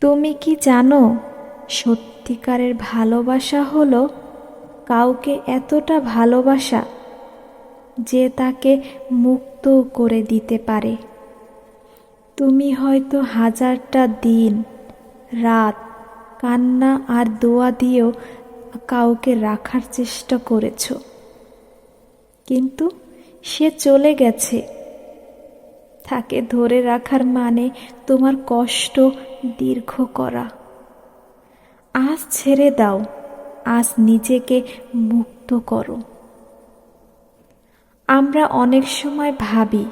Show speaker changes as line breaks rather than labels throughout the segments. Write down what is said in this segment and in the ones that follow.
তুমি কি জানো, সত্যিকারের ভালোবাসা হলো কাউকে এতটা ভালোবাসা যে তাকে মুক্ত করে দিতে পারে। তুমি হয়তো হাজারটা দিন রাত কান্না আর দোয়া দিয়েও কাউকে রাখার চেষ্টা করেছো, কিন্তু সে চলে গেছে। তাকে ধরে রাখার মানে তোমার কষ্ট দীর্ঘ করা। আজ ছেড়ে দাও, আজ নিজেকে মুক্ত করো। আমরা অনেক সময় ভাবি,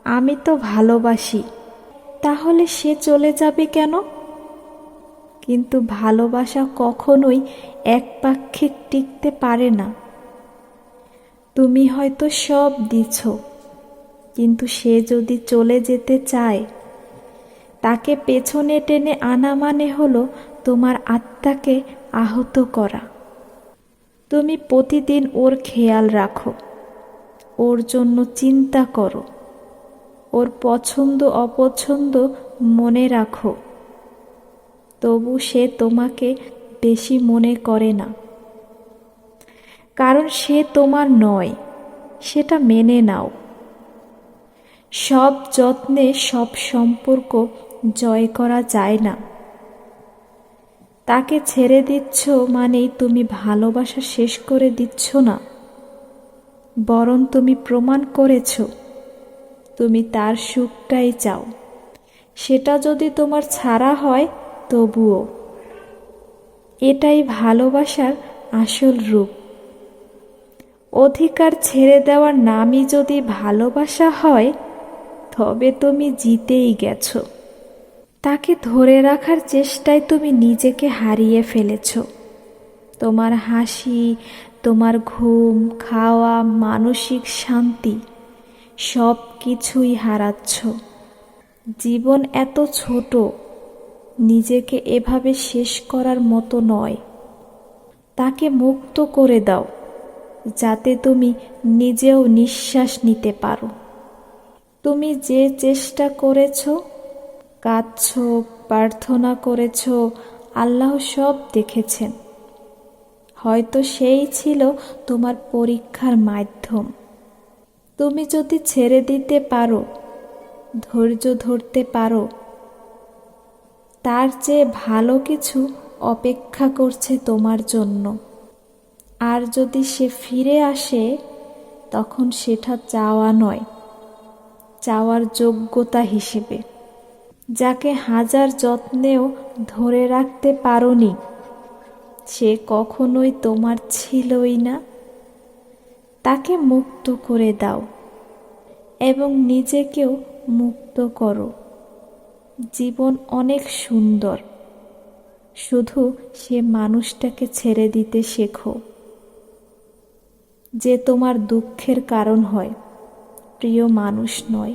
আমি তো ভালোবাসি, তাহলে সে চলে যাবে কেন? কিন্তু ভালোবাসা কখনোই একপাক্ষিক টিকতে পারে না। তুমি হয়তো সব দিছ, কিন্তু সে যদি চলে যেতে চায়, তাকে পেছনে টেনে আনা মানে হলো তোমার আত্মাকে আহত করা। তুমি প্রতিদিন ওর খেয়াল রাখো, ওর জন্য চিন্তা করো, ওর পছন্দ অপছন্দ মনে রাখো, তবু সে তোমাকে বেশি মনে করে না। কারণ সে তোমার নয়, সেটা মেনে নাও। সব যত্নে সব সম্পর্ক জয় করা যায় না। তাকে ছেড়ে দিচ্ছ মানেই তুমি ভালোবাসা শেষ করে দিচ্ছ না, বরং তুমি প্রমাণ করেছ তুমি তার সুখটাই চাও। সেটা যদি তোমার ছাড়া হয় তবুও। এটাই ভালোবাসার আসল রূপ। অধিকার ছেড়ে দেওয়ার নামই যদি ভালোবাসা হয়, তবে তুমি জিতেই গেছো। তাকে ধরে রাখার চেষ্টায় তুমি নিজেকে হারিয়ে ফেলেছ। তোমার হাসি, তোমার ঘুম, খাওয়া, মানসিক শান্তি সব কিছুই হারাচ্ছ। জীবন এত ছোট, নিজেকে এভাবে শেষ করার মতো নয়। তাকে মুক্ত করে দাও, যাতে তুমি নিজেও নিঃশ্বাস নিতে পারো। তুমি যে চেষ্টা করেছ, কাঁদছ, প্রার্থনা করেছ, আল্লাহ সব দেখেছেন। হয়তো সেই ছিল তোমার পরীক্ষার মাধ্যম। তুমি যদি ছেড়ে দিতে পারো, ধৈর্য ধরতে পারো, তার চেয়ে ভালো কিছু অপেক্ষা করছে তোমার জন্য। আর যদি সে ফিরে আসে, তখন সেটা চাওয়া নয়, চাওয়ার যোগ্যতা হিসেবে। যাকে হাজার যত্নেও ধরে রাখতে পারোনি, সে কখনোই তোমার ছিলই না। তাকে মুক্ত করে দাও এবং নিজেকেও মুক্ত করো। জীবন অনেক সুন্দর, শুধু সে মানুষটাকে ছেড়ে দিতে শেখো, যে তোমার দুঃখের কারণ হয়, প্রিয় মানুষ নয়।